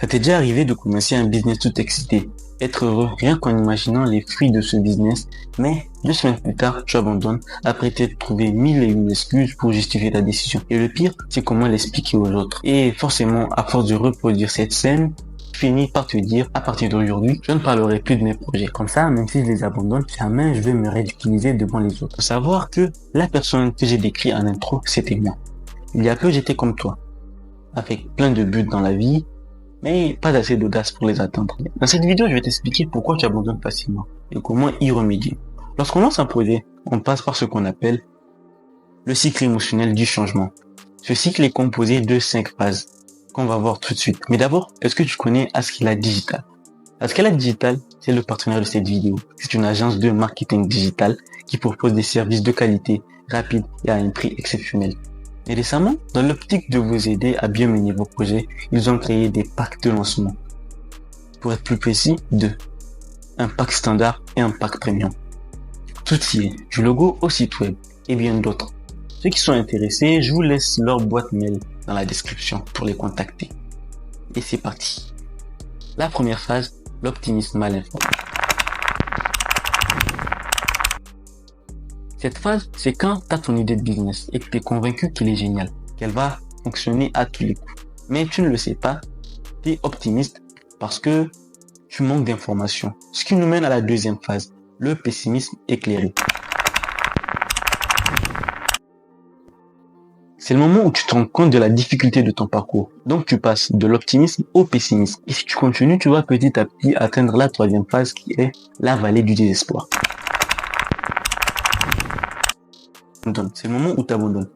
Ça t'est déjà arrivé de commencer un business tout excité, être heureux rien qu'en imaginant les fruits de ce business, mais 2 semaines plus tard, tu abandonnes après t'être trouvé mille et une excuses pour justifier ta décision. Et le pire, c'est comment l'expliquer aux autres. Et forcément, à force de reproduire cette scène, tu finis par te dire, à partir d'aujourd'hui, je ne parlerai plus de mes projets. Comme ça, même si je les abandonne, jamais je vais me ridiculiser devant les autres. Faut savoir que la personne que j'ai décrit en intro, c'était moi. Il y a peu, j'étais comme toi, avec plein de buts dans la vie, mais pas assez d'audace pour les atteindre. Dans cette vidéo, je vais t'expliquer pourquoi tu abandonnes facilement et comment y remédier. Lorsqu'on lance un projet, on passe par ce qu'on appelle le cycle émotionnel du changement. Ce cycle est composé de 5 phases qu'on va voir tout de suite. Mais d'abord, est-ce que tu connais Askella Digital? Askella Digital, c'est le partenaire de cette vidéo. C'est une agence de marketing digital qui propose des services de qualité, rapides et à un prix exceptionnel. Et récemment, dans l'optique de vous aider à bien mener vos projets, ils ont créé des packs de lancement. Pour être plus précis, 2. Un pack standard et un pack premium. Tout y est, du logo au site web et bien d'autres. Ceux qui sont intéressés, je vous laisse leur boîte mail dans la description pour les contacter. Et c'est parti. La première phase, l'optimisme mal informé. Cette phase, c'est quand tu as ton idée de business et que tu es convaincu qu'elle est géniale, qu'elle va fonctionner à tous les coups. Mais tu ne le sais pas, tu es optimiste parce que tu manques d'informations. Ce qui nous mène à la deuxième phase, le pessimisme éclairé. C'est le moment où tu te rends compte de la difficulté de ton parcours. Donc tu passes de l'optimisme au pessimisme. Et si tu continues, tu vas petit à petit atteindre la troisième phase qui est la vallée du désespoir. C'est le moment où tu abandonnes.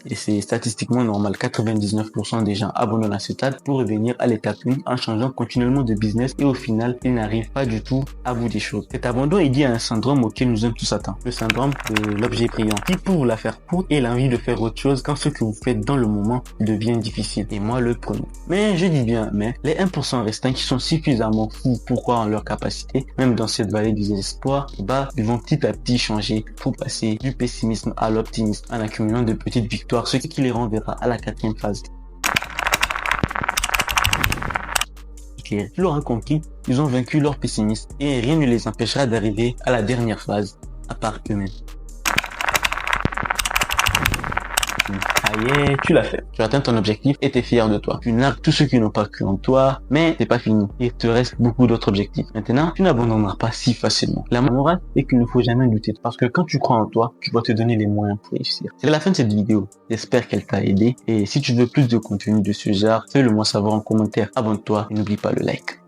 Et c'est statistiquement normal. 99% des gens abandonnent à ce stade pour revenir à l'étape 1 en changeant continuellement de business et au final, ils n'arrivent pas du tout à bout des choses. Cet abandon est lié à un syndrome auquel nous sommes tous atteints. Le syndrome de l'objet brillant, qui pour la faire courte et l'envie de faire autre chose quand ce que vous faites dans le moment devient difficile. Et moi, le premier. Mais je dis bien, mais les 1% restants qui sont suffisamment fous pour croire en leur capacité, même dans cette vallée du désespoir, ils vont petit à petit changer pour passer du pessimisme à l'optimisme en accumulant de petites victoires, ce qui les renverra à la 4e phase. Tu l'auras compris, ils ont vaincu leur pessimisme et rien ne les empêchera d'arriver à la dernière phase, à part eux-mêmes. Ça y est, tu l'as fait. Tu as atteint ton objectif et tu es fier de toi. Tu nargues tous ceux qui n'ont pas cru en toi, mais c'est pas fini. Il te reste beaucoup d'autres objectifs. Maintenant, tu n'abandonneras pas si facilement. La morale est qu'il ne faut jamais douter parce que quand tu crois en toi, tu vas te donner les moyens pour réussir. C'est la fin de cette vidéo. J'espère qu'elle t'a aidé et si tu veux plus de contenu de ce genre, fais-le moi savoir en commentaire. Abonne-toi et n'oublie pas le like.